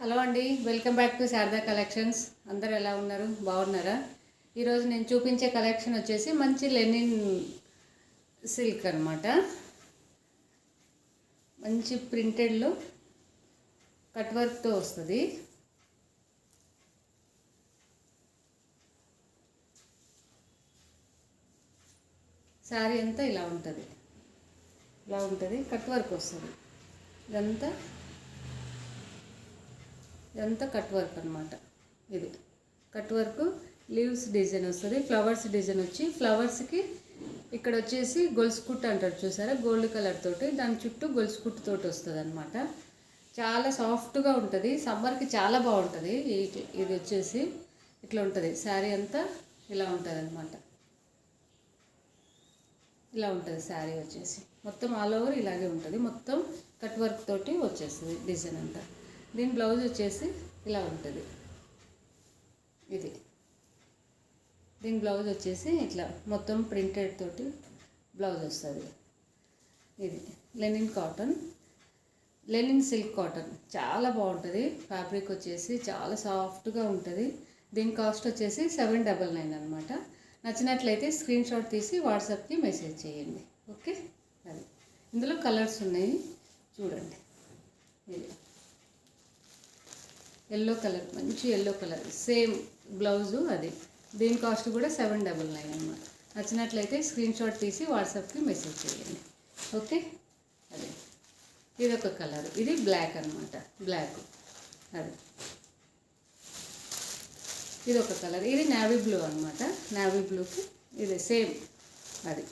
Hello అండి, welcome back to Sharada collections. అందరు ఎలా ఉన్నారు? బాగున్నారా? ఈరోజు నేను చూపించే కలెక్షన్ వచ్చేసి మంచి లెనిన్ సిల్క్ అనమాట. మంచి ప్రింటెడ్లో కట్ వర్క్తో వస్తుంది. శారీ అంతా ఇలా ఉంటుంది, కట్ వర్క్ వస్తుంది. ఇదంతా కట్ వర్క్ అనమాట. ఇది కట్ వర్క్, లీవ్స్ డిజైన్ వస్తుంది, ఫ్లవర్స్ డిజైన్ వచ్చి ఫ్లవర్స్కి ఇక్కడ వచ్చేసి గొలుసు కుట్టు అంటారు చూసారా, గోల్డ్ కలర్ తోటి దాని చుట్టూ గొలుసు కుట్టు తోటి వస్తుంది అనమాట. చాలా సాఫ్ట్గా ఉంటుంది, సమ్మర్కి చాలా బాగుంటుంది. ఇది వచ్చేసి ఇట్లా ఉంటుంది. శారీ అంతా ఇలా ఉంటుంది అనమాట. ఇలా ఉంటుంది శారీ వచ్చేసి మొత్తం ఆల్ ఓవర్ ఇలాగే ఉంటుంది. మొత్తం కట్ వర్క్ తోటి వచ్చేస్తుంది డిజైన్ అంతా. దీని బ్లౌజ్ వచ్చేసి ఇలా ఉంటుంది. దీని బ్లౌజ్ వచ్చేసి ఇట్లా మొత్తం ప్రింటెడ్ తోటి బ్లౌజ్ వస్తుంది. ఇది లెనిన్ సిల్క్ కాటన్ చాలా బాగుంటుంది. ఫ్యాబ్రిక్ వచ్చేసి చాలా సాఫ్ట్గా ఉంటుంది. దీని కాస్ట్ వచ్చేసి 799 అనమాట. నచ్చినట్లయితే స్క్రీన్ షాట్ తీసి వాట్సాప్కి మెసేజ్ చేయండి. ఓకే, అది ఇందులో కలర్స్ ఉన్నాయి చూడండి. ఇది ఎల్లో కలర్, మంచి ఎల్లో కలర్, సేమ్ బ్లౌజు అది. దీని కాస్ట్ కూడా 799 అనమాట. నచ్చినట్లయితే స్క్రీన్ షాట్ తీసి వాట్సాప్కి మెసేజ్ చేయండి. ఓకే, అదే ఇదొక కలర్, ఇది బ్లాక్ అనమాట. బ్లాక్ అది. ఇదొక కలర్, ఇది నేవీ బ్లూ అనమాట. నేవీ బ్లూకి ఇది సేమ్ అది.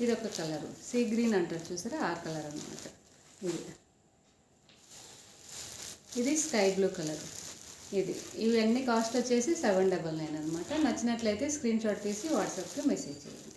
ఇదొక కలరు, సీ గ్రీన్ అంటారు చూసారా, ఆ కలర్ అనమాట. ఇది స్కై బ్లూ కలర్. ఇవన్నీ కాస్ట్ వచ్చేసి 799 అనమాట. నచ్చినట్లయితే స్క్రీన్ షాట్ తీసి వాట్సాప్కి మెసేజ్ చేయండి.